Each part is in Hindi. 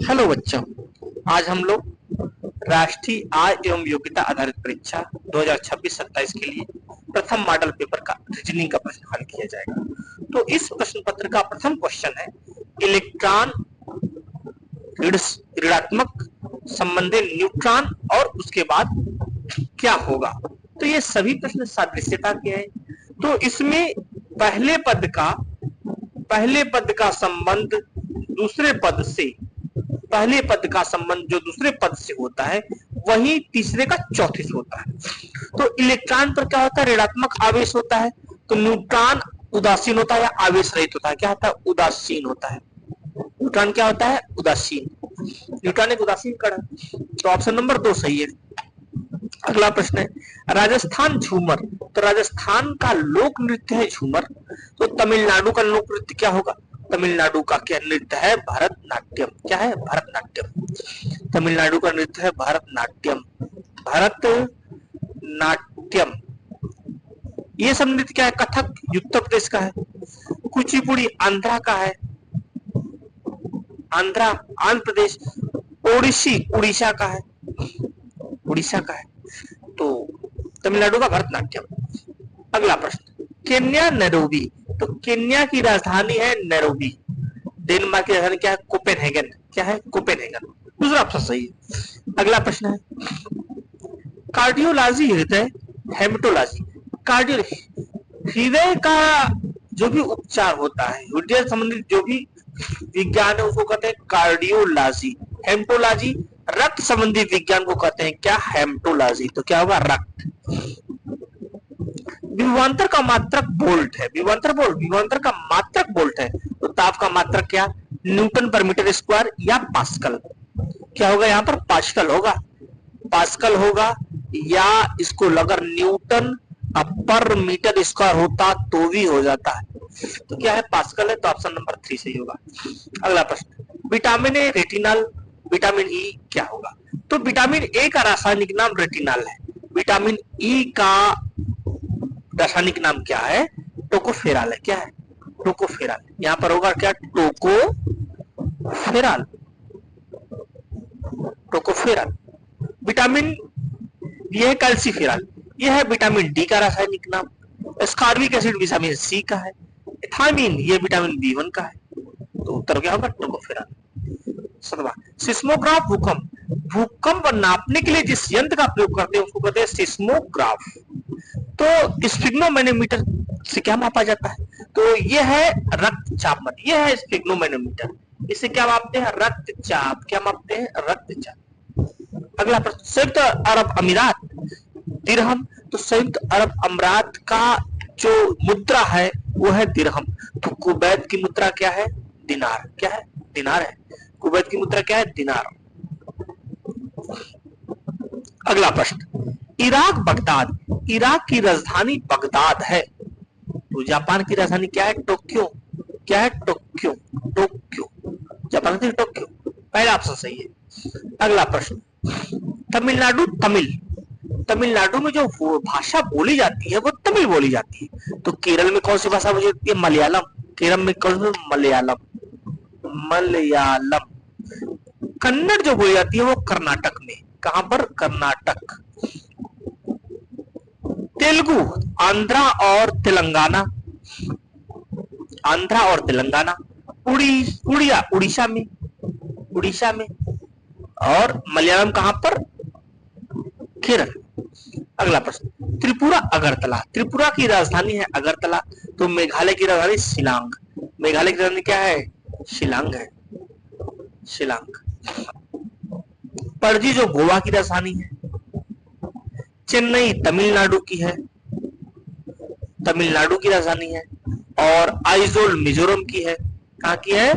हेलो बच्चों, आज हम लोग राष्ट्रीय आय एवं योग्यता आधारित परीक्षा 2026-27 के लिए प्रथम मॉडल पेपर का रीजनिंग का प्रश्न हल किया जाएगा। तो इस प्रश्न पत्र का प्रथम क्वेश्चन है, इलेक्ट्रॉन ऋणात्मक संबंधी न्यूट्रॉन और उसके बाद क्या होगा। तो ये सभी प्रश्न सादृश्यता के हैं। तो इसमें पहले पद का संबंध दूसरे पद से, पहले पद का संबंध जो दूसरे पद से होता है वही तीसरे का चौथे से होता है। तो इलेक्ट्रॉन पर क्या होता है, ऋणात्मक आवेश होता है। तो न्यूट्रॉन उदासीन होता है या आवेश रहित होता है, क्या होता है, उदासीन होता है। न्यूट्रॉन क्या होता है, उदासीन। न्यूट्रॉन एक उदासीन कण है। तो ऑप्शन नंबर 2 सही है। अगला प्रश्न है, राजस्थान झूमर। तो राजस्थान का लोक नृत्य है झूमर। तो तमिलनाडु का लोक नृत्य क्या होगा, तमिलनाडु का क्या नृत्य है, भरतनाट्यम। क्या है, भरतनाट्यम। तमिलनाडु का नृत्य है भरतनाट्यम, भरतनाट्यम। ये सब नृत्य क्या है, कथक उत्तर प्रदेश का है। कुचिपुड़ी आंध्रा का है, आंध्र प्रदेश। ओडिसी उड़ीसा का है, उड़ीसा का है। तो तमिलनाडु का भरतनाट्यम। अगला प्रश्न, केन्या नैरोबी। तो केन्या की राजधानी है नैरोबी। डेनमार्क की राजधानी क्या है, कोपेनहेगन। क्या है, कोपेनहेगन। दूसरा ऑप्शन सही है। अगला प्रश्न है, कार्डियोलॉजी हृदय, हेमेटोलॉजी। कार्डियो हृदय का जो भी उपचार होता है, हृदय संबंधित जो भी विज्ञान है उसको कहते हैं कार्डियोलॉजी। हेमेटोलॉजी रक्त संबंधी विज्ञान को कहते हैं क्या, हेमेटोलॉजी। तो क्या होगा, रक्त। विभवांतर का मात्रक वोल्ट है। विभवांतर का मात्रक वोल्ट है। तो ताप का मात्रक क्या, न्यूटन पर मीटर स्क्वायर या पास्कल। क्या होगा यहाँ पर, पास्कल होगा, पास्कल होगा। या इसको अगर न्यूटन पर मीटर स्क्वायर होता तो भी हो जाता है। तो क्या है, पास्कल है। तो ऑप्शन नंबर 3 सही होगा। अगला प्रश्न, vitamin A retinal, vitamin E क्या होगा। तो विटामिन ए का रासायनिक नाम रेटिनल है। विटामिन ई का रासायनिक नाम क्या है, टोकोफेराल है। क्या है, टोकोफेराल। यहाँ पर होगा क्या, टोकोफेराल, टोकोफेराल। विटामिन यह है कैल्सीफेराल, यह है विटामिन डी का रासायनिक नाम। एस्कॉर्बिक एसिड विटामिन सी का है। थायमीन ये विटामिन बी1 का है। तो उत्तर क्या होगा, टोकोफेराल। सतवा, सिस्मोग्राफ भूकंप। भूकंप नापने के लिए जिस यंत्र का प्रयोग करते हैं उसको कहते हैं सिस्मोग्राफ। तो स्फिग्नोमैनोमीटर से क्या मापा जाता है, तो यह है रक्तचाप मत, यह है स्फिग्नोमैनोमीटर। इसे क्या मापते हैं, रक्तचाप। क्या मापते हैं, रक्तचाप। अगला प्रश्न, संयुक्त अरब अमीरात दिरहम। तो संयुक्त अरब अमीरात का जो मुद्रा है वो है दिरहम। तो कुवैत की मुद्रा क्या है, दिनार। क्या है, दिनार है। कुवैत की मुद्रा क्या है, दिनार। अगला प्रश्न, इराक बगदाद। इराक की राजधानी बगदाद है। तो जापान की राजधानी क्या है, टोक्यो। क्या है, टोक्यो, टोक्यो। जापान की टोक्यो। पहला ऑप्शन सही है। अगला प्रश्न, तमिलनाडु तमिल। तमिलनाडु में जो भाषा बोली जाती है वो तमिल बोली जाती है। तो केरल में कौन सी भाषा बोली जाती है, मलयालम। केरल में कौन सी, मलयालम, मलयालम। कन्नड़ जो बोली जाती है वो कर्नाटक में। कहां पर, कर्नाटक। तेलुगु आंध्रा और तेलंगाना, आंध्रा और तेलंगाना। उड़िया उड़ीसा में, उड़ीसा में। और मलयालम कहां पर, केरल। अगला प्रश्न, त्रिपुरा अगरतला। त्रिपुरा की राजधानी है अगरतला। तो मेघालय की राजधानी शिलांग। मेघालय की राजधानी क्या है, शिलांग है, शिलांग। पणजी जो गोवा की राजधानी है। चेन्नई तमिलनाडु की है, तमिलनाडु की राजधानी है। और आइजोल मिजोरम की है। कहां की है,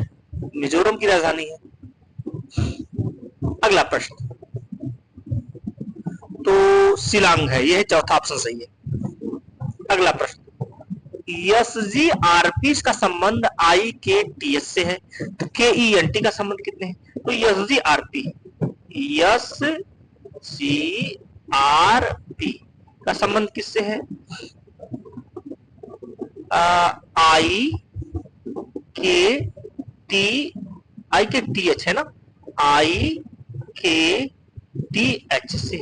मिजोरम की राजधानी है। अगला प्रश्न, तो शिलांग है, यह चौथा ऑप्शन सही है। अगला प्रश्न, एसजीआरपी का संबंध आईकेटीएस से है। तो केईएनटी का संबंध कितने हैं, तो एसजीआरपी, एसजीआरपी का संबंध किससे है, आई के टी एच है ना, आई के टी एच से।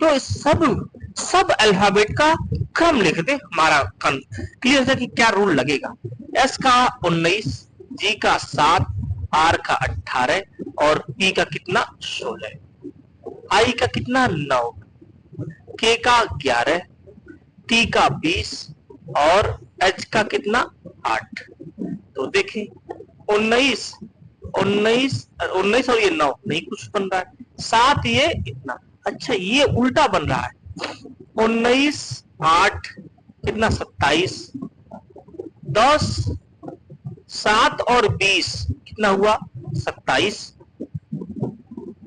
तो सब अल्फाबेट का क्रम लिख दे, हमारा क्लियर है कि क्या रूल लगेगा। एस का 19, जी का 7, आर का 18 और पी का कितना 16, आई का कितना 9, के का 11, टी का 20 और एच का कितना 8। तो देखें 19 19 19 और ये 9 नहीं कुछ बन रहा है, 7 ये इतना, अच्छा ये उल्टा बन रहा है, 19 8 कितना 27, 10 7 और 20 कितना हुआ 27,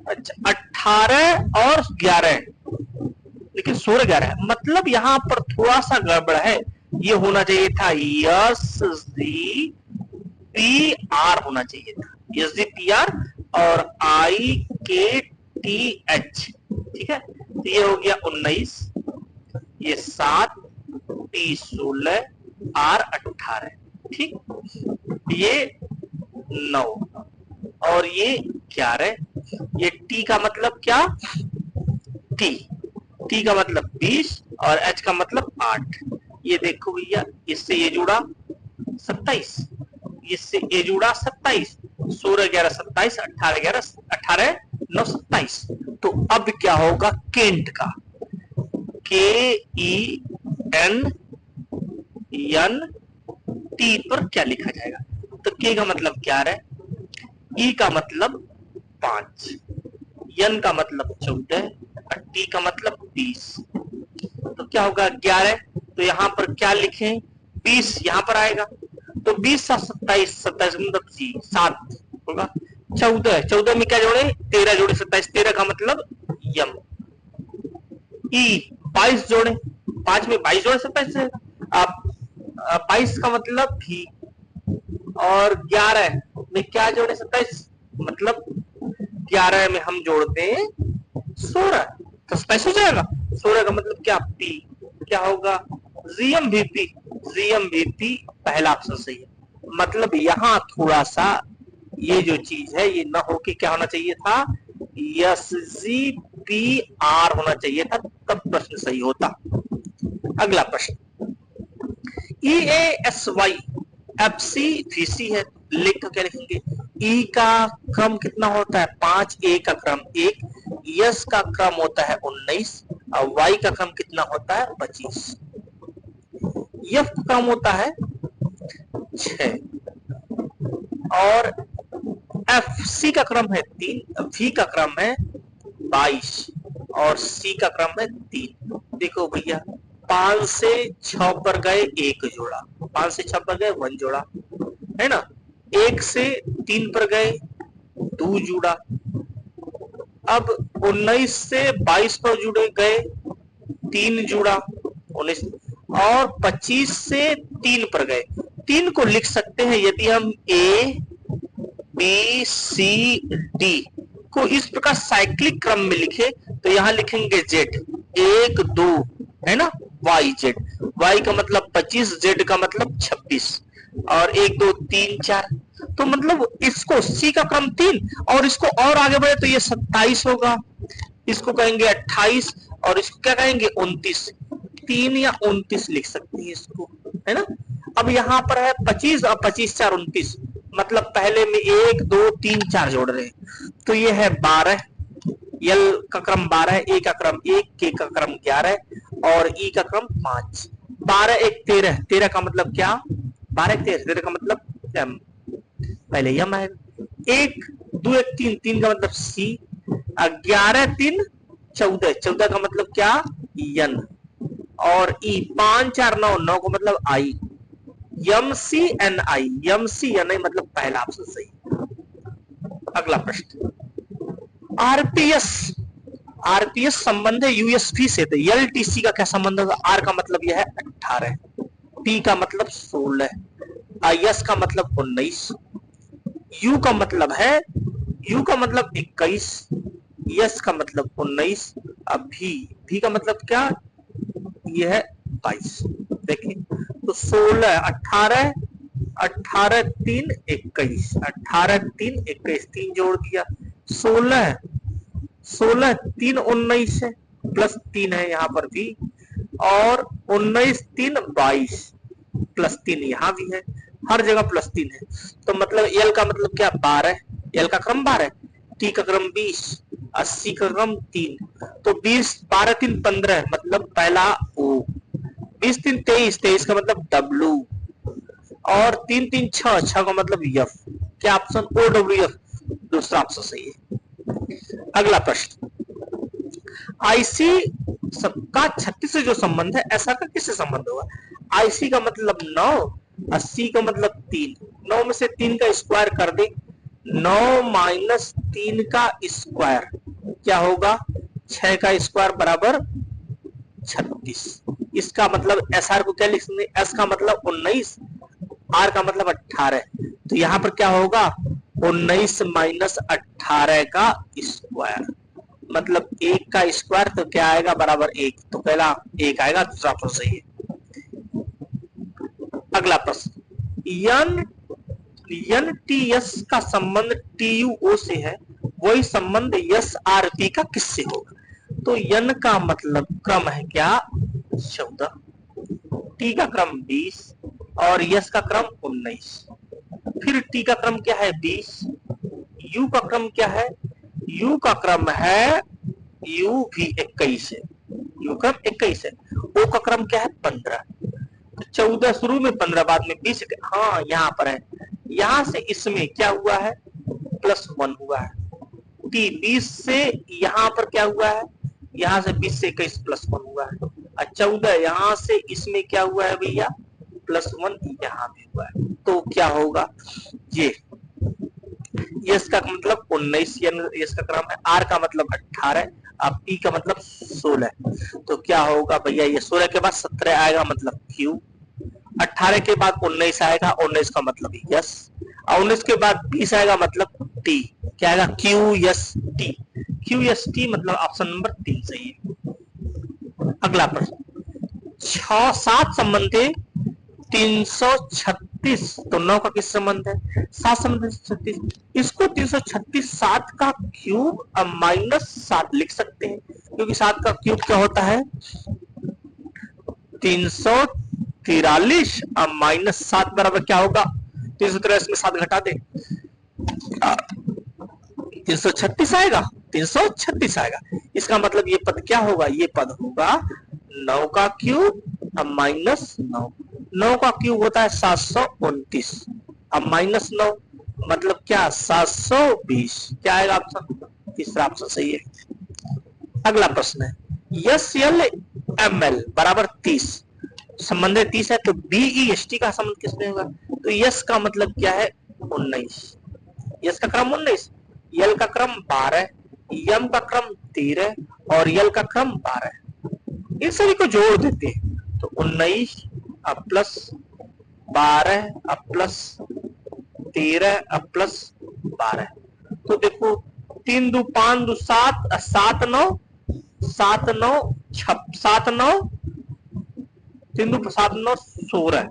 अच्छा 18 और 11 लेकिन 16 11 है, मतलब यहां पर थोड़ा सा गड़बड़ है, ये होना चाहिए था यस जी पी आर होना चाहिए था, एस डी पी आर और आई के टी एच, ठीक है। तो ये हो गया 19, ये 7, टी 16, आर 18, ठीक, ये 9 और ये 11, ये टी का मतलब क्या, टी का मतलब 20 और एच का मतलब 8, ये देखो भैया इससे ये जुड़ा 27, इससे ये जुड़ा 27, 16 11 27, 18 11 18 9 27। तो अब क्या होगा केंट का, के ई एन एन टी पर क्या लिखा जाएगा, तो के का मतलब 11, ई का मतलब 5, एन का मतलब 14 और टी का मतलब 20। तो क्या होगा 11, तो यहां पर क्या लिखें 20 यहां पर आएगा, तो 20 से 27 27 मतलब 7 होगा, 14 14 में क्या जोड़े 13 जोड़े 27, 13 का मतलब यम, ई 22 जोड़े 5 में 22 जोड़े 27 है, आप 22 का मतलब भी, और 11 में क्या जोड़े 27 मतलब 11 में हम जोड़ते हैं 16 तो 27 हो जाएगा, 16 का मतलब क्या पी, क्या होगा जीएम वीपी पहला ऑप्शन सही है। मतलब यहां थोड़ा सा ये जो चीज है ये ना होके क्या होना चाहिए था एस जी पी आर होना चाहिए था, तब प्रश्न सही होता। अगला प्रश्न E A S Y F C V C है, लिख कर क्या लिखेंगे, ई का क्रम कितना होता है 5, ए का क्रम 1, यस का क्रम होता है 19 और वाई का क्रम कितना होता है 25, एफ का क्रम होता है 6 और एफ सी का क्रम है 3, वी का क्रम है 22 और सी का क्रम है 3। देखो भैया 5 से 6 पर गए एक जोड़ा, 5 से 6 पर गए 1 जोड़ा है ना, 1 से 3 पर गए 2 जुड़ा, अब 19 से 22 पर जुड़े गए 3 जुड़ा 19 और 25 से 3 पर गए, 3 को लिख सकते हैं यदि हम ए बी सी डी को इस प्रकार साइक्लिक क्रम में लिखे तो यहां लिखेंगे जेड 1 2 है ना, वाई जेड, वाई का मतलब 25, जेड का मतलब 26 और 1 2 3 4, तो मतलब इसको सी का क्रम 3 और इसको और आगे बढ़े तो ये 27 होगा, इसको कहेंगे 28 और इसको क्या कहेंगे 29, 3 या 29 लिख सकते हैं इसको, है ना। अब यहाँ पर है 25 और 25 4 29, मतलब पहले में 1 2 3 4 जोड़ रहे हैं, तो ये है 12, एल का क्रम 12, ए का क्रम 1, के का क्रम 11 और ई का क्रम 5, 12 1 13, 13 का मतलब क्या 12 1 13, 13 का मतलब एम, पहले यम आएगा, 1 2 1 3, 3 का मतलब सी, 11 3 14, 14 का मतलब क्या यन और ई, 5 4 9, 9 का मतलब आई, एम सी एन आई, एम सी एन आई मतलब पहला ऑप्शन सही। अगला प्रश्न आरपीएस, आरपीएस संबंध है यूएसपी से, तो एलटीसी का क्या संबंध होगा, आर का मतलब यह है 18, पी का मतलब 16, एस का मतलब 19, यू का मतलब है, यू का मतलब 21, एस का मतलब 19, अब भी का मतलब क्या यह है 22। देखिए तो 16 18 18 3 21, 18 3 21, 3 जोड़ दिया 16 16 3 19 है, प्लस 3 है यहाँ पर भी, और 19 3 22 प्लस 3 यहाँ भी है, हर जगह प्लस 3 है। तो मतलब एल का मतलब क्या 12, एल का क्रम 12, टी का क्रम 20, 80 का क्रम 3, तो 20 12 3 15 मतलब पहला ओ, 20 3 23, 23 का मतलब डब्लू, और 3 3 6, 6 का मतलब एफ। क्या ऑप्शन ओ डब्ल्यू एफ दूसरा ऑप्शन सही है। अगला प्रश्न, आईसी सबका 36 से जो संबंध है ऐसा का किससे संबंध होगा? आईसी का मतलब 9, 80 का मतलब 3, 9 में से 3 का स्क्वायर कर दे, 9 माइनस 3 का स्क्वायर क्या होगा? 6 का स्क्वायर बराबर 36। इसका मतलब एस आर को क्या लिख सकते? एस का मतलब 19, आर का मतलब 18, तो यहां पर क्या होगा? 19 माइनस 18 का स्क्वायर, मतलब 1 का स्क्वायर तो क्या आएगा? बराबर 1, तो पहला 1 आएगा, दूसरा ऑप्शन सही है। अगला प्रश्न, यन एन टी एस का संबंध टी यू ओ से है, वही संबंध एस आर पी का किससे होगा? तो एन का मतलब क्रम है क्या? 14, टी का क्रम 20 और यस का क्रम 19, फिर टी का क्रम क्या है? 20, यू का क्रम क्या है? यू का क्रम है, यू भी 21 है, यू क्रम 21 है, ओ का क्रम क्या है? 15, 14 शुरू में 15 बाद में 20, हाँ यहाँ पर है, यहां से इसमें क्या हुआ है? +1 हुआ है। टी 20 से यहां पर क्या हुआ है? यहां से 20 से 21 +1 हुआ है, और 14 यहां से इसमें क्या हुआ है भैया? +1 यहां भी हुआ है, तो क्या होगा? ये यस का मतलब 19, यस का क्रम है, आर का मतलब 18, अब पी का मतलब 16, तो क्या होगा भैया? ये 16 के बाद 17 आएगा मतलब क्यू, 18 के बाद 19 आएगा, 19 का मतलब यस, और 19 के बाद 20 आएगा मतलब टी, क्या आएगा? Q S T, Q S T मतलब ऑप्शन नंबर 3 सही है। अगला प्रश्न, 7 संबंध है 336, तो 9 का किस संबंध है? 7 संबंध 36, इसको 336 7 का क्यूब -7 लिख सकते हैं, क्योंकि 7 का क्यूब क्या होता है? 343 और -7 बराबर क्या होगा? 343 में 7 घटा दे, 336 आएगा, 336 आएगा। इसका मतलब ये पद क्या होगा? ये पद होगा 9 का क्यूब अब -9, 9 का क्यूब होता है 729, अब -9 मतलब क्या? 720, क्या आएगा ऑप्शन? तीसरा ऑप्शन सही है। अगला प्रश्न है, एस एल एम एल बराबर 30, संबंध 30 है, तो बीई एस टी का संबंध किसमें होगा? तो यस का मतलब क्या है? 19, यस का क्रम 19, यल का क्रम 12, यम का क्रम 13 और यल का क्रम 12, इन सभी को जोड़ देते हैं, तो 19 अब प्लस 12 अब प्लस 13 अब प्लस 12, तो देखो 3 2 5 2 7 7 9 7 9 7 9 3 2 7 9 16,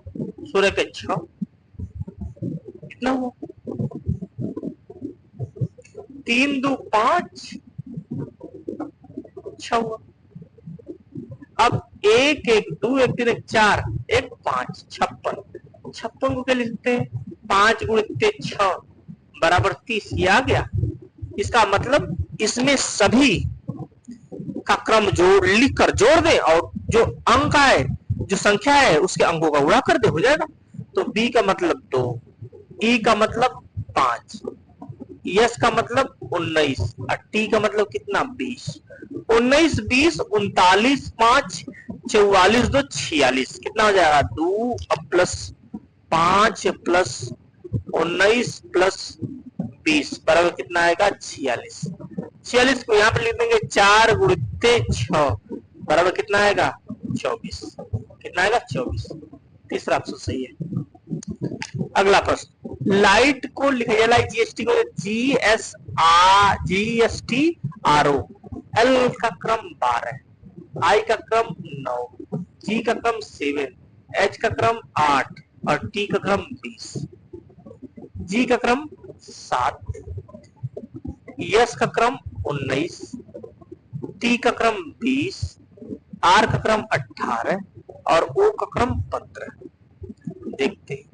16 के 6 कितना हुआ? 3 2 5 6 हुआ। अब 1 1 2 1 3 1 4 1 5 56, 56 को क्या लिखते हैं? 5 गुणित 6 बराबर 30, ये आ गया। इसका मतलब इसमें सभी का क्रम जोड़ लिख कर जोड़ दे, और जो अंक है, जो संख्या है, उसके अंकों का गुणा कर दे, हो जाएगा। तो बी का मतलब 2, ई का मतलब 5, यस का मतलब 19 और टी का मतलब कितना? 20, 19 20 39 5 44 2 46, कितना हो जाएगा? 2 अब प्लस 5 प्लस 19 प्लस 20 बराबर कितना आएगा? 46, 46 को यहाँ पे लिख देंगे 4 गुणित 6 बराबर कितना आएगा? 24, कितना आएगा? 24, तीसरा ऑप्शन सही है। अगला प्रश्न, लाइट को लिखा जाए, लाइट जीएसटी को GSTRO, एल का क्रम 12, आई का क्रम 9, जी का क्रम 7, एच का क्रम 8 और टी का क्रम 20, जी का क्रम 7, यस का क्रम 19, टी का क्रम 20, आर का क्रम 18 और ओ का क्रम 15। देखते हैं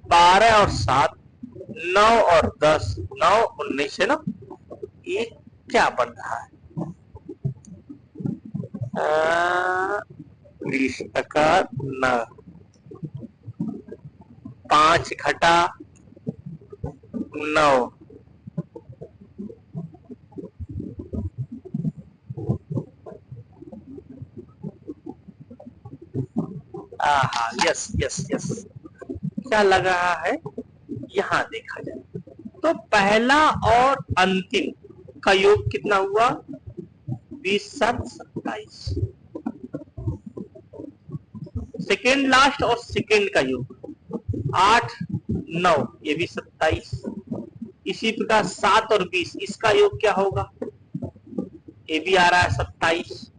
12 और 7, 9 और 10, 9 19 है ना, ये क्या बन रहा है? 20 टका 9, 5 घटा 9, यस यस यस, क्या लग रहा है? यहां देखा जाए तो पहला और अंतिम का योग कितना हुआ? 20 7 27। सेकेंड लास्ट और सेकेंड का योग 8 9, ये भी 27। इसी प्रकार 7 और 20, इसका योग क्या होगा? ये भी आ रहा है 27।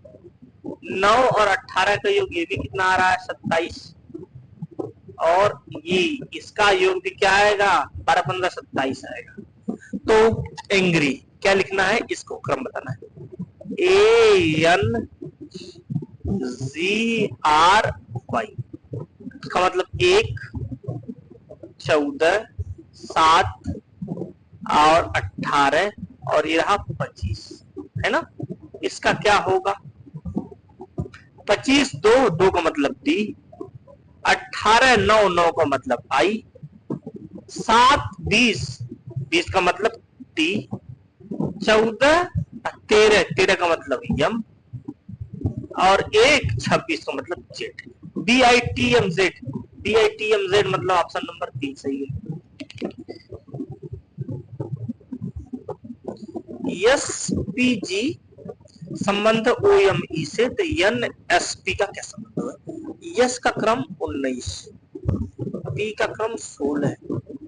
9 और 18 का योग, ये भी कितना आ रहा है? 27। और ये इसका योग भी क्या आएगा? 12 15 27 आएगा। तो एंग्री क्या लिखना है? इसको क्रम बताना है। AN GRY का मतलब 1 14 7 और 18 और ये रहा 25, है ना। इसका क्या होगा? 25 2 का मतलब D, 18 9 9 का मतलब I, 7 20 का मतलब T, 14 13 का मतलब M और 1 26 का मतलब Z। BITMZ, BITMZ मतलब ऑप्शन नंबर 3 सही है। SPG संबंध OME से, तो NSP का क्या संबंध है? यस का क्रम 19, पी का क्रम 16,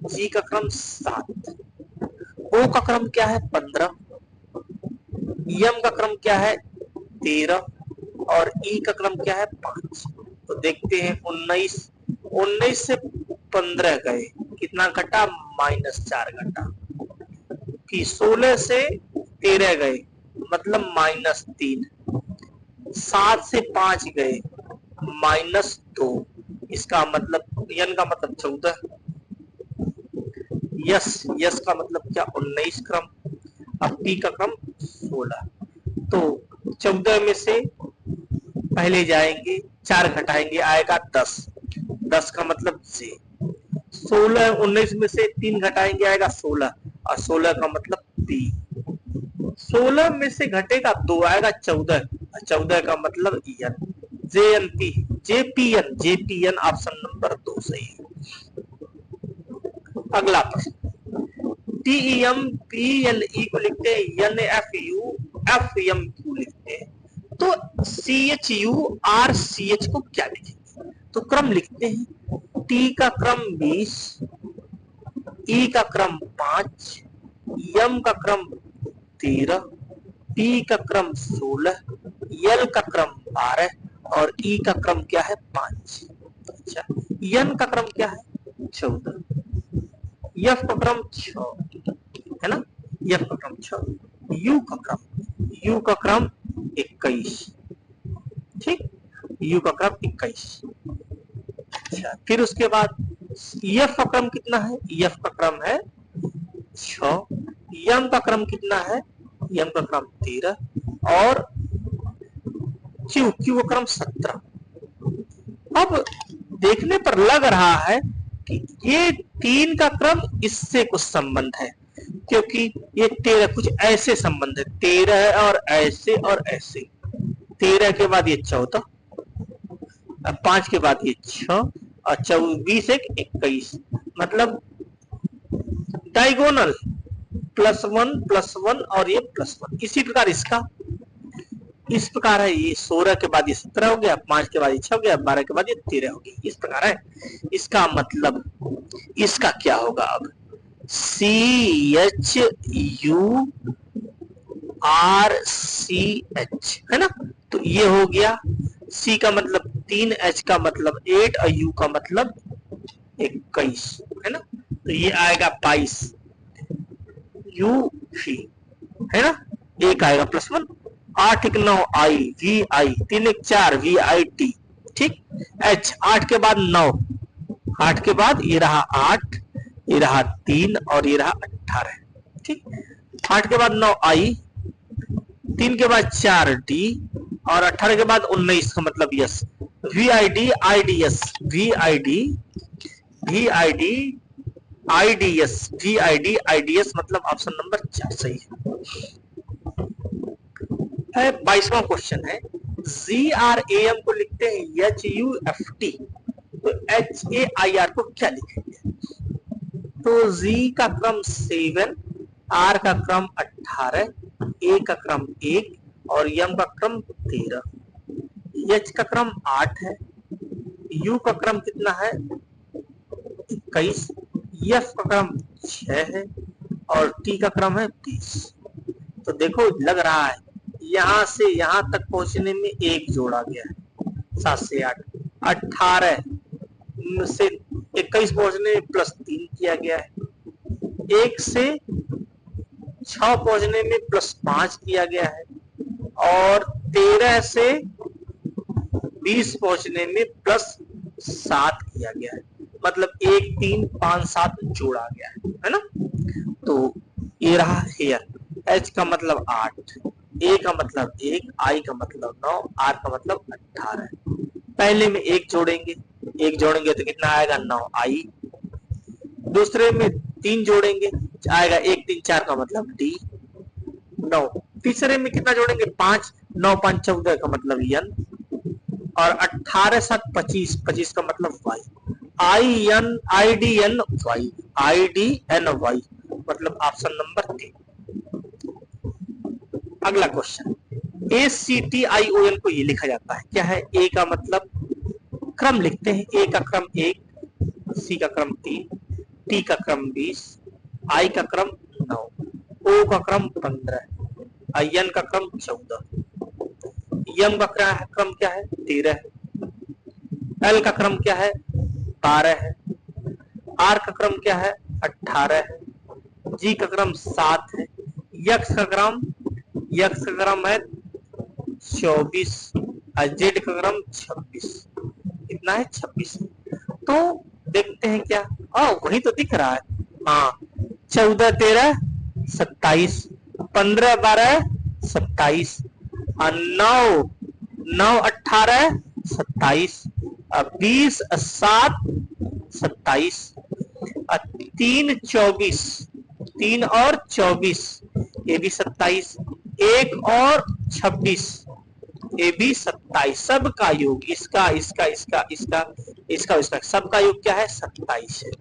जी का क्रम 7, ओ का क्रम क्या है? 15, एम का क्रम क्या है? 13 और ई का क्रम क्या है? 5। तो देखते हैं 19 से 15 गए, कितना घटा? -4 घटा। कि 16 से 13 गए मतलब -3, 7 से 5 गए -2, इसका मतलब यन का मतलब 14, यस का मतलब क्या? 19 क्रम, अब पी का क्रम 16। तो 14 में से पहले जाएंगे, 4 घटाएंगे आएगा 10 का मतलब जे। 16 19 में से 3 घटाएंगे आएगा 16 और 16 का मतलब पी। 16 में से घटेगा 2 आएगा 14 और 14 का मतलब N. JNP JPN option number 2 सही है। अगला प्रश्न, TEM PLE को लिखते हैं, NFU FMQ लिखते हैं, तो CHU RCH को क्या लिखेंगे? तो क्रम लिखते हैं, T का क्रम 20, E का क्रम 5, M का क्रम 13, P का क्रम 16, L का क्रम 12 और E का क्रम क्या है? 5। अच्छा, N का क्रम क्या है? 14, F का क्रम 6 है ना, F का क्रम 6, U का क्रम 21, ठीक, U का क्रम 21। अच्छा, फिर उसके बाद F का क्रम कितना है? F का क्रम है 6, M का क्रम कितना है? M का क्रम 13 और Q का क्रम 17। अब देखने पर लग रहा है कि ये 3 का क्रम इससे कुछ संबंध है, क्योंकि ये 13 कुछ ऐसे संबंध है, 13 और ऐसे 13 के बाद ये 14, 5 के बाद ये 6 और 24 एक 21, मतलब डायगोनल +1 और ये +1। इसी प्रकार इसका इस प्रकार है, ये 16 के बाद ये 17 हो गया, 5 के बाद ये 6 हो गया, 12 के बाद ये 13 हो गई, इस प्रकार है। इसका मतलब इसका क्या होगा? अब CHURCH है ना, तो ये हो गया। C का मतलब 3, H का मतलब 8 और U का मतलब 21 है ना, तो ये आएगा 22 UV। है ना, एक आएगा +1, 8 1 9 I V I, 3 1 4 V I T, ठीक। एच 8 के बाद 9, 8 के बाद ये रहा 8, ये रहा 3 और ये रहा 18, ठीक। 8 के बाद 9 आई, 3 के बाद 4 डी और 18 के बाद 19 का मतलब S, V I D I D S, V I D I D S, V I D I D S मतलब ऑप्शन नंबर 4 सही है। 22वां क्वेश्चन है, जी आर ए एम को लिखते हैं एच यू एफ टी, तो एच ए आई आर को क्या लिखेंगे? तो जी का क्रम 7, आर का क्रम 18, ए का क्रम 1 और एम का क्रम 13, एच का क्रम 8 है, यू का क्रम कितना है 21, एफ का क्रम 6 है और टी का क्रम है 20। तो देखो लग रहा है यहां से यहां तक पहुंचने में 1 जोड़ा गया है, 7 से 8, 18 से 21 पहुंचने में +3 किया गया है, 1 से 6 पहुंचने में +5 किया गया है और 13 से 20 पहुंचने में +7 किया गया है, मतलब 1 3 5 7 जोड़ा गया है ना। तो ये रहा हेयर, एच का मतलब 8, ए का मतलब 1, आई का मतलब 9, आर का मतलब 18। पहले में 1 जोड़ेंगे, 1 जोड़ेंगे तो कितना आएगा 9 आई, दूसरे में 3 जोड़ेंगे आएगा 1 3 4 का मतलब डी 9, तीसरे में कितना जोड़ेंगे 5, 9 5 14 का मतलब एन और 18 7 25, 25 का मतलब Y, I N I D N Y, I D N Y मतलब ऑप्शन नंबर 3। अगला question, A C T I O N को ये लिखा जाता है क्या है? ए का मतलब क्रम लिखते हैं, ए का क्रम 1, सी का क्रम 3, टी का क्रम 20, आई का क्रम 9, ओ का क्रम 15, एन का क्रम 14, एम का क्रम क्या है 13, एल का क्रम क्या है 12 है, आर का क्रम क्या है 18 है, जी का क्रम 7 है, यक्स का क्रम है 24 और जेड का क्रम 26, कितना है 26। तो देखते हैं क्या, वही तो दिख रहा है, हाँ 14 13 27, 15 12 27 और 9 9 18 27 और 20 7 27 और 3 24, 3 और 24 ये भी 27, 1 और 26 ये भी 27, सबका योग इसका इसका इसका इसका इसका इसका सबका योग क्या है 27 है।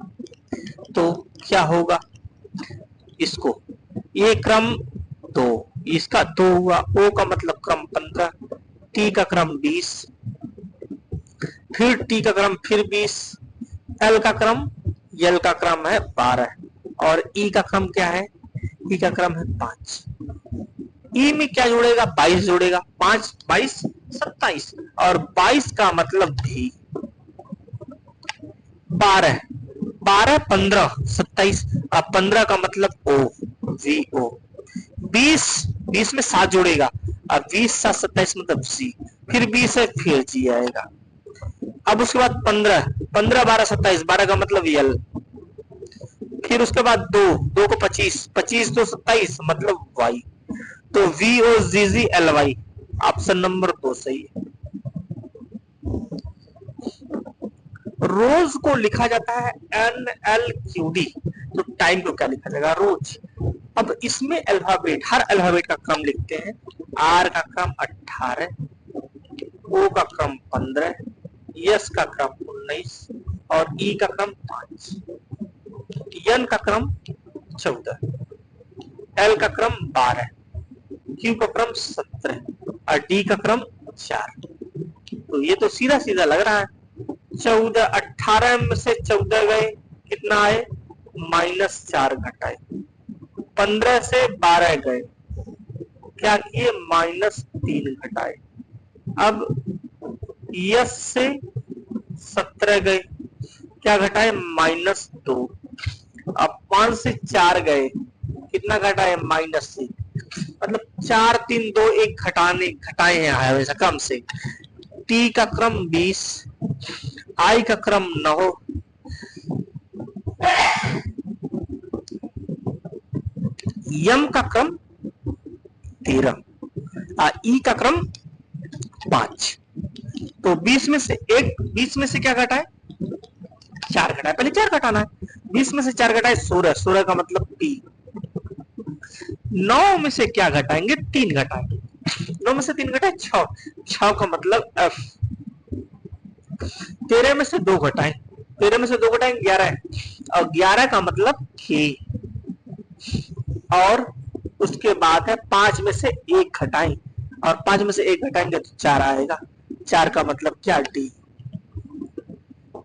तो क्या होगा इसको, ये क्रम 2, इसका 2 हुआ, ओ का मतलब क्रम 15, टी का क्रम 20, फिर टी का क्रम फिर 20, एल का क्रम है 12 और ई का क्रम क्या है, ई का क्रम है 5। ई में क्या जोड़ेगा 22 जोड़ेगा, 5 22 27 और 22 का मतलब भी 12 12 15 27 और 15 का मतलब ओ वी ओ, 20 में 7 जोड़ेगा और 20 7 27 मतलब जी, फिर 20 है फिर जी आएगा। अब उसके बाद 15 15 12 27, 12 का मतलब यल, फिर उसके बाद 2 2 को 25 25 2 27 मतलब वाई, तो V O G G L Y option number 2 सही है। रोज को लिखा जाता है एन एल क्यू डी, तो टाइम को क्या लिखा जाएगा रोज। अब इसमें अल्फाबेट, हर अल्फाबेट का क्रम लिखते हैं, आर का क्रम 18, ओ का क्रम 15, एस का क्रम 19 और ई का क्रम 5, एन का क्रम 14, एल का क्रम 12, क्यू का क्रम 17 और डी का क्रम 4। तो ये तो सीधा सीधा लग रहा है, 14 18 में से 14 गए कितना आए -4 घटाए, 15 से 12 गए क्या किए -3 घटाए, अब यस से 17 गए क्या घटाए -2, अब 5 से 4 गए कितना घटाए -6, मतलब 4 3 2 1 घटाए हैं हमेशा क्रम से। टी का क्रम 20, आई का क्रम 9, यम का क्रम 13, ई का क्रम 5। तो 20 में से क्या घटा है? 4 घटा है। पहले 4 घटाना है। 20 में से 4 घटाए 16, 16 का मतलब टी। 9 में से क्या घटाएंगे? 3 घटाएंगे। 9 में से 3 घटाए 6, 6 का मतलब एफ। 13 में से 2 घटाएं, 13 में से 2 घटाएं 11, और 11 का मतलब के। और उसके बाद है 5 में से 1 घटाएं, और 5 में से 1 घटाएंगे तो 4 आएगा। 4 का मतलब क्या? डी।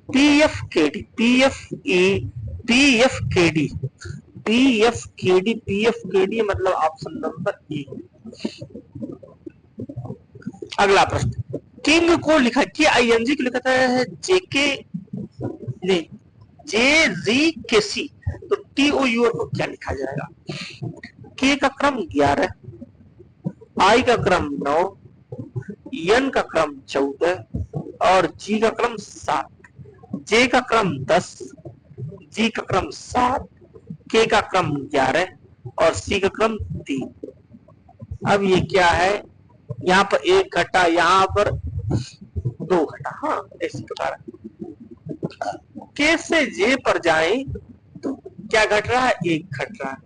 पी एफ के D, P F E, P F के डी, पी एफ के डी, पी एफ के डी मतलब ऑप्शन नंबर ए। अगला प्रश्न, किंग को लिखा के आई एन जी को लिखा है जेके नहीं जे जी के सी, तो टी ओ यू को क्या लिखा जाएगा? के का क्रम 11, आई का क्रम 9, एन का क्रम 14 और जी का क्रम 7। जे का क्रम 10, जी का क्रम 7, के का क्रम 11 और सी का क्रम 3। अब ये क्या है? यहाँ पर 1 घटा, यहाँ पर 2 घटा। हाँ, इसी प्रकार के से जे पर जाए तो क्या घट रहा है? 1 घट रहा है।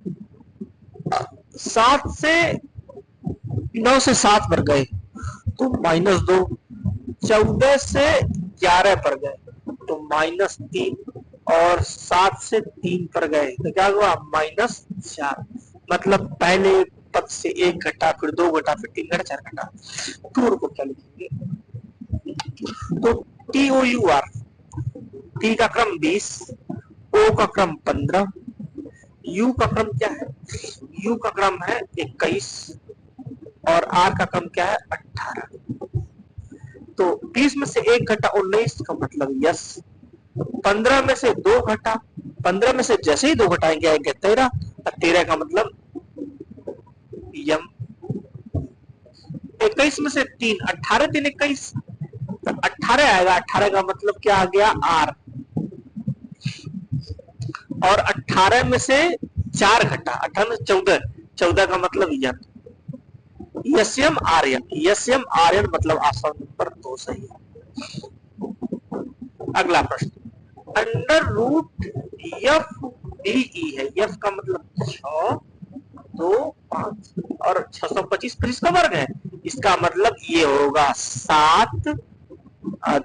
7 से 9 से 7 पर गए तो -2, 14 से 11 पर गए तो -3, और 7 से 3 पर गए तो क्या हुआ? -4। मतलब पहले पद से 1 घटा, फिर 2 घटा, फिर 3 घटा, 4 घटा। टूर को क्या लिखेंगे? तो T O U R, T का क्रम 20, ओ का क्रम 15, यू का क्रम क्या है? यू का क्रम है 21 और आर का क्रम क्या है? 18। तो 20 में से 1 घटा 19 का मतलब यस। 15 में से 2 घटा, 15 में से जैसे ही 2 घटाएंगे आएंगे 13, और 13 का मतलब यम। 21 में से 3, 18 3 21, तो 18 आएगा। 18 का मतलब क्या आ गया? आर। और 18 में से 4 घटा, 18 में 14, 14 का मतलब यन। यम आर्यन, यम आर्यन मतलब आसन नंबर 2 सही है। अगला प्रश्न, under root F D E है। एफ का मतलब 6 2 5 और 625 फिर इसका वर्ग है। इसका मतलब ये होगा 7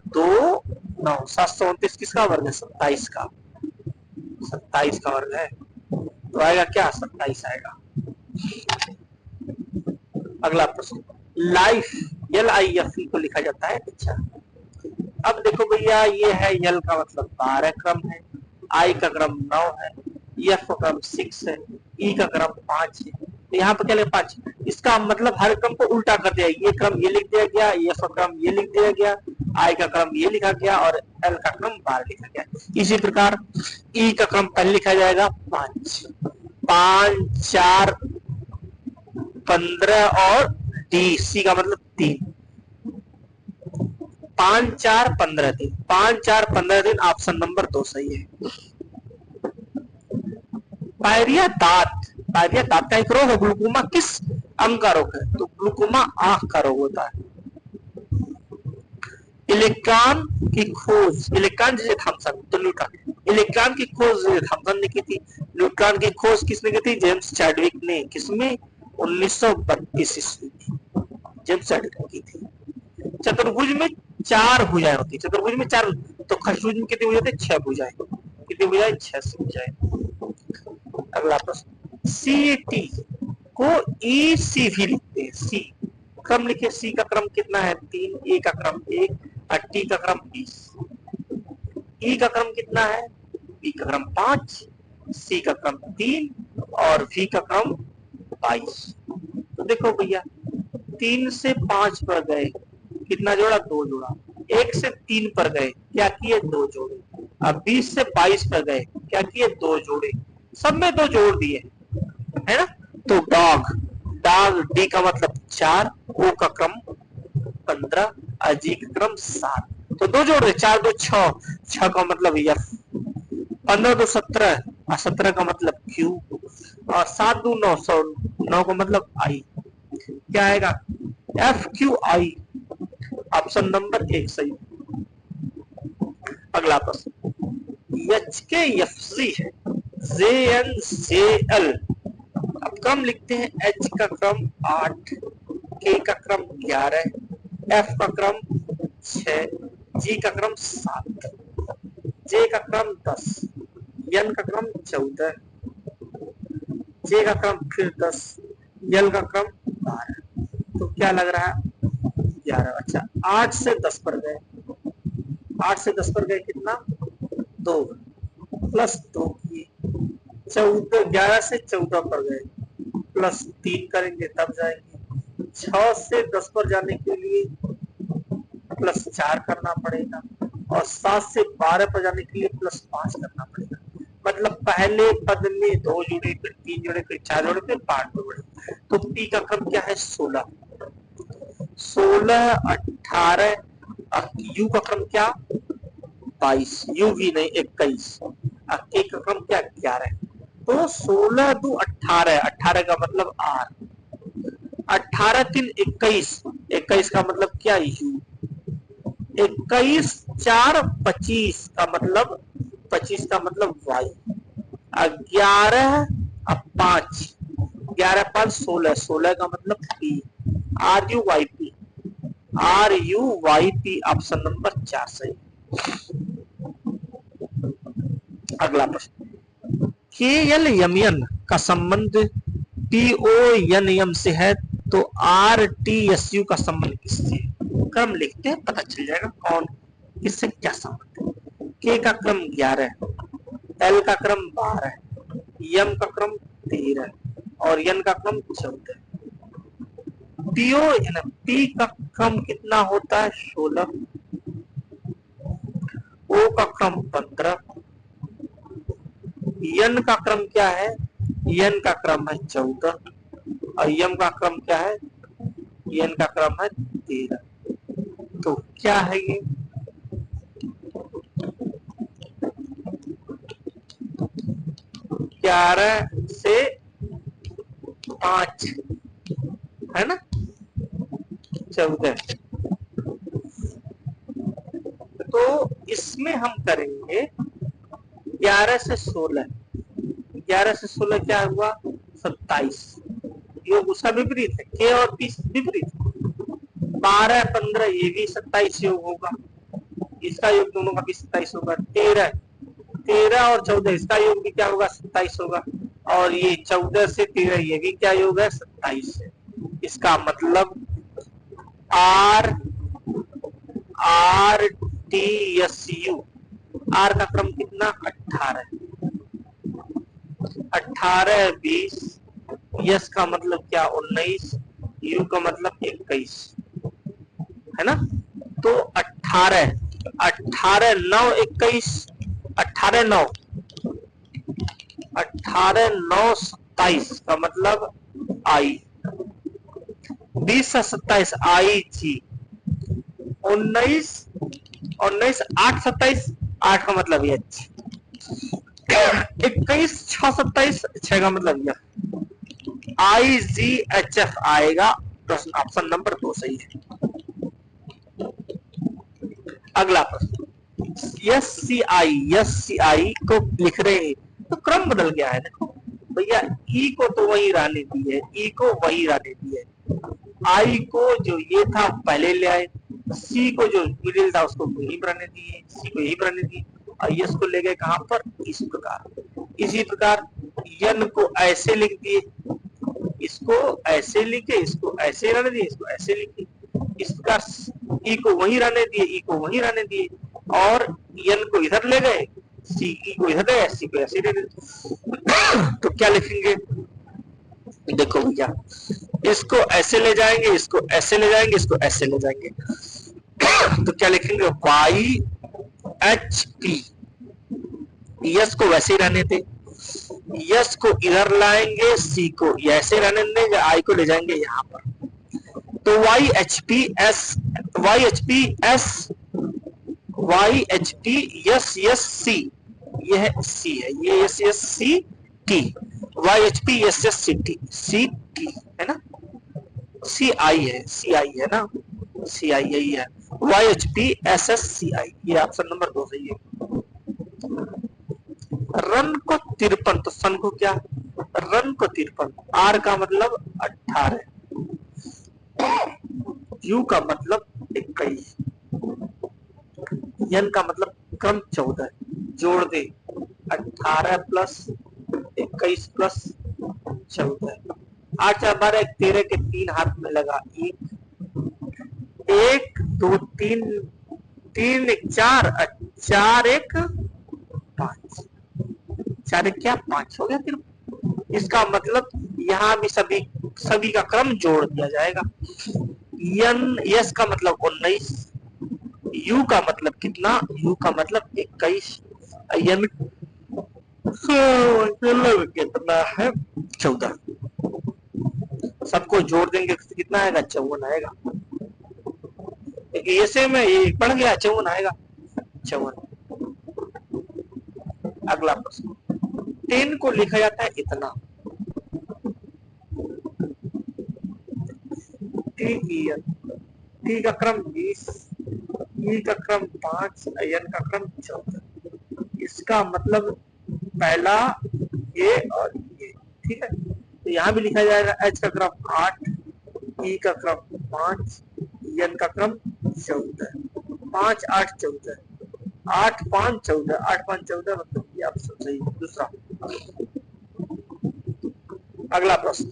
2 9, 729 किसका वर्ग है? 27 का। 27 का वर्ग है तो आएगा क्या? 27 आएगा। अगला प्रश्न, लाइफ LIFE को लिखा जाता है। अच्छा, अब देखो भैया, ये है यल का मतलब 12 क्रम है, आई का क्रम 9 है, एफ का क्रम 6 है, ई का क्रम 5 है। तो यहाँ पर क्या लिखा? 5। इसका मतलब हर क्रम को उल्टा कर दिया। ये क्रम ये लिख दिया गया, एफ का क्रम ये लिख दिया गया, आई का क्रम ये लिखा गया और एल का क्रम 12 लिखा गया। इसी प्रकार ई का क्रम पहले लिखा जाएगा 5, 5 4 15 और डी, सी का मतलब 3, 5 4 15 3, 5 4 15 3 ऑप्शन नंबर 2 सही है। पायरिया दांत, पायरिया दांत का एक रोग है। ग्लूकोमा किस अंग का रोग है? तो ग्लूकोमा आंख का रोग होता है। इलेक्ट्रॉन की खोज, इलेक्ट्रॉन जैसे थॉमसन, तो न्यूट्रॉन, इलेक्ट्रॉन की खोज थॉमसन ने की थी। न्यूट्रॉन की खोज किसने की थी? जेम्स चैडविक ने। किसमें? 1932 ईस्वी में जेम्स चैडविक ने की थी। चतुर्भुज में 4 भुजाएं होती है। चतुर्भुज में 4, तो खरबूज में कितनी भुजाएं? 6 भुजाएं। कितनी भुजाएं? 6 भुजाएं। अगला प्रश्न, CAT को EC भी लिखते हैं। सी क्रम लिखे। सी का क्रम कितना है? 3, ए का क्रम 1 और टी का क्रम 20। ई का क्रम कितना है? बी का क्रम 5, सी का क्रम 3 और वी का क्रम 22। तो देखो भैया, 3 से 5 पर गए, कितना जोड़ा? 2 जोड़ा। 1 से 3 पर गए, क्या किए? 2 जोड़े। अब 20 से 22 पर गए, क्या किए? 2 जोड़े। सब में 2 जोड़ दिए, है ना? तो डॉग और डी का मतलब 4, ओ का क्रम 15 और जी का क्रम 7। तो दो जोड़ दे, 4 2 6, 6 का मतलब एफ, 15 2 17 और 17 का मतलब क्यू, और 7 2 9 100, 9 का मतलब आई। क्या आएगा? F Q I. Option number 1 सही। अगला प्रश्न, एच के एफ सी है, जे एन जे एल। अब क्रम लिखते हैं, एच का क्रम 8, के का क्रम 11, एफ का क्रम 6, जी का क्रम 7, जे का क्रम 10, एन का क्रम 14, जे का क्रम फिर 10, एल का क्रम 12। तो क्या लग रहा है? 11। अच्छा, 8 से 10 पर गए, 8 से 10 पर गए कितना? 2 प्लस 2 किए, 14, 11 से 14 पर गए, प्लस 3 करेंगे तब जाएंगे। 6 से 10 पर जाने के लिए प्लस 4 करना पड़ेगा, और 7 से 12 पर जाने के लिए प्लस 5 करना पड़ेगा। मतलब पहले पद में 2 जुड़े, फिर 3 जुड़े, फिर 4 जुड़े, फिर 5 जुड़े। तो पी का क्रम क्या है? 16, 16 18, यू का क्रम क्या? 22, यू भी नहीं 21, के का क्रम क्या? 11। तो 16 2 18, 18 का मतलब आर, 18 3 21, 21 का मतलब क्या? यू, 21 4 25 का मतलब, 25 का मतलब वाई, 11 5, 11 5 16, 16 का मतलब P, R U Y P, R U Y P. Option number 4 सही। अगला प्रश्न, के एल एम एन का संबंध पी ओ एन एम से है, तो आर टी एस यू का संबंध किससे? क्रम लिखते हैं, पता चल जाएगा कौन किससे क्या संबंध है। के का क्रम 11, एल का क्रम 12, एम का क्रम 13 और एन का क्रम 14। पीओ एन पी का क्रम कितना होता है? 16, ओ का क्रम 15, एन का क्रम क्या है? एन का क्रम है 14 और एम का क्रम क्या है? एन का क्रम है 13। तो क्या है ये? ग्यारह से 5 है ना, 14। तो इसमें हम करेंगे 11 से 16, 11 से 16 क्या हुआ? 27। योग उसका विपरीत है, के और पी विपरीत। 12 15 ये भी 27 योग होगा, इसका योग दोनों का भी 27 होगा। 13 13 और 14 इसका योग भी क्या होगा? 27 होगा। और ये 14 से 13 ये भी क्या योग है? 27 है। इसका मतलब R R T S U, R का क्रम कितना? 18, 18 20, यस का मतलब क्या? 19, यू का मतलब 21 है ना। तो 18 18 9 21, 18 9 18 9 27 का मतलब आई, 20 से 27 आई जी, 19 19 8 27, 8 का मतलब एच, 21 6 27, 6 का मतलब यह आई जी एच एफ आएगा। प्रश्न ऑप्शन नंबर 2 सही है। अगला प्रश्न, एस सी आई को लिख रहे हैं तो क्रम बदल गया है। देखो भैया, ई को तो वही रहने दी है, ई को वही रहने दी है, आई को जो ये था पहले ले आए, सी को जो मिडिल था उसको यही रहने दिए, सी को यही रहने दिए, और यस को ले गए कहां पर? इस प्रकार। इसी प्रकार यन को ऐसे लिख दिए, इसको ऐसे लिखे, इसको ऐसे रहने दिए, इसको ऐसे लिखे। इस प्रकार ई को वही रहने दिए, ई को वही रहने दिए, और एन को इधर ले गए, सी ई को इधर ले गए, सी को ऐसे ले गए। तो क्या लिखेंगे? देखो भैया, इसको ऐसे ले जाएंगे, इसको ऐसे ले जाएंगे, इसको ऐसे ले जाएंगे। तो क्या लिखेंगे? वाई एच पी, यस को वैसे ही रहने थे, यस को इधर लाएंगे, सी को ऐसे रहने देंगे, आई को ले जाएंगे यहाँ पर। तो Y H P S, Y H P S, Y H P S S C, ये है सी है, ये S S C T, Y H P S S C T है ना, सी आई है, सी आई है ना, सी आई यही है, Y H P S S C I, ये ऑप्शन नंबर 2 सही है। रन को 53, तो सन को क्या, रन को 53, आर का मतलब 18, यू का मतलब 21, एन का मतलब क्रम 14, जोड़ दे 18 प्लस 21 प्लस 14, 8 4 12 13 के 3 हाथ में लगा, 1 2 3 3 1 4 4 1 5, 4 1 क्या 5 हो गया, फिर इसका मतलब यहाँ भी सभी का क्रम जोड़ दिया जाएगा। एन यस का मतलब 19, यू का मतलब कितना, यू का मतलब 21, एन मतलब कितना है 14, सबको जोड़ देंगे कितना आएगा 54 आएगा, ऐसे में ये पढ़ गया 54 आएगा 54। अगला प्रश्न, 10 को लिखा जाता है इतना, टी का क्रम 20, ई का क्रम 5, एन का क्रम 14, इसका मतलब पहला ये और ये, ठीक है। तो यहाँ भी लिखा जाएगा एच का क्रम 8, ई का क्रम 5, एन का क्रम 14, 5 8 14, 8 5 14, 8 5 14, मतलब ये ऑप्शन सही है दूसरा। अगला प्रश्न,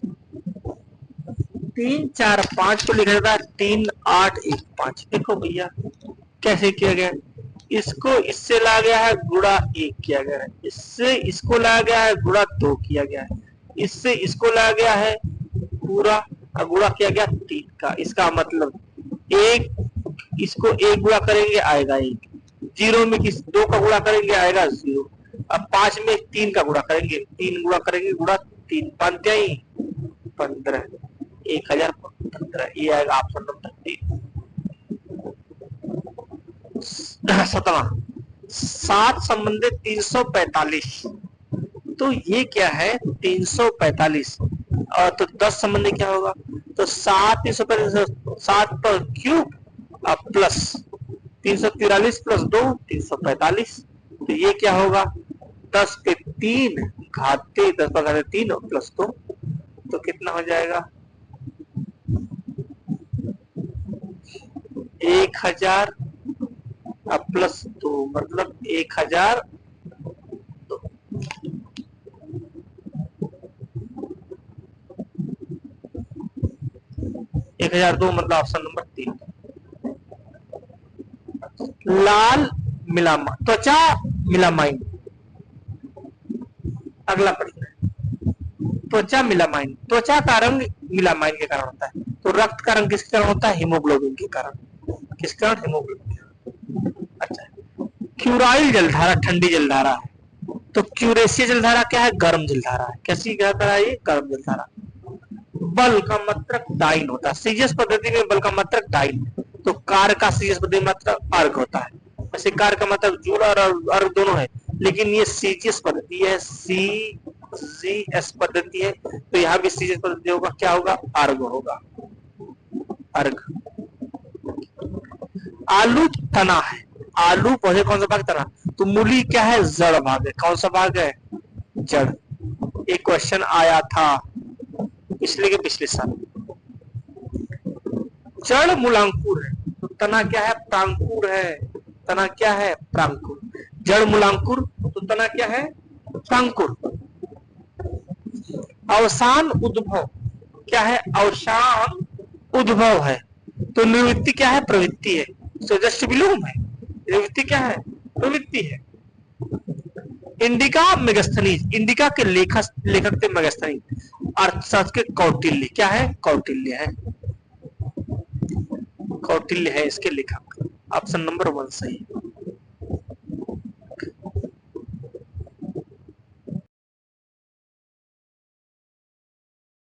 3 4 5 को लिखा जाता है 3 8 1 5, देखो भैया कैसे किया गया, इसको इससे लाया गया है गुणा 1 किया गया है, इससे इसको लाया गया है गुणा 2 किया गया है, इससे इसको लाया गया है पूरा गुणा किया गया 3 का, इसका मतलब एक, इसको 1 गुणा करेंगे आएगा 1, 0 में किस 2 का गुणा करेंगे आएगा 0, अब 5 में 3 का गुणा करेंगे, 3 गुणा करेंगे गुणा 3 5 15, 1015, ये आएगा ऑप्शन नंबर 3। 7वां, 7 संबंधित 345, तो ये क्या है 345, और तो 10 संबंधी क्या होगा, तो 7 345, 7 पर क्यूब प्लस 343 प्लस 2 345, तो ये क्या होगा 10 पे 3 घाते 10 पर घाते 3 और प्लस 2, तो कितना हो जाएगा 1000 प्लस 2 मतलब 1000, 1002 मतलब ऑप्शन नंबर 3। लाल मिलामा, त्वचा मिलामाइन, अगला प्रश्न है, त्वचा मिलामाइन, त्वचा का रंग मिलामाइन के कारण होता है, तो रक्त का रंग किसके कारण होता है, हीमोग्लोबिन के कारण, किसके कारण, हीमोग्लोबिन के कारण। अच्छा, क्यूराइल जलधारा ठंडी जलधारा है, तो क्यूरेशिया जलधारा क्या है, गर्म जलधारा है, कैसी जलधारा है ये, गर्म जलधारा। बल का मात्रक डाइन होता है, सीजीएस पद्धति में बल का मात्रक डाइन, तो कार्य का सीजीएस पद्धति में मात्रक अर्घ होता है, वैसे कार्य का मात्रक जूल और अर्घ दोनों है, लेकिन ये सीजीएस पद्धति है, सीजीएस पद्धति है, तो यहाँ भी सीजीएस पद्धति होगा, क्या होगा, अर्घ होगा, अर्घ। आलू तना है, आलू पौधे कौन सा भाग, तना, तो मूली क्या है, जड़ भाग है, कौन सा भाग है, जड़। एक क्वेश्चन आया था पिछले के पिछले साल, जड़ मूलांकुर है, तो तना क्या है, प्रांकुर है, तना क्या है, प्रांकुर, जड़ मूलांकुर, तो तना क्या है, प्रांकुर। अवसान उद्भव क्या है, अवसान उद्भव है, तो निवृत्ति क्या है, प्रवृत्ति है, तो जस्ट विलोम है, निवृत्ति क्या है, प्रवृत्ति है। इंडिका मेगास्थनीज, इंडिका के लेखक थे मेगास्थनीज, अर्थशास्त्र के कौटिल्य, क्या है, कौटिल्य है, कौटिल्य है इसके लेखक, ऑप्शन नंबर 1 सही।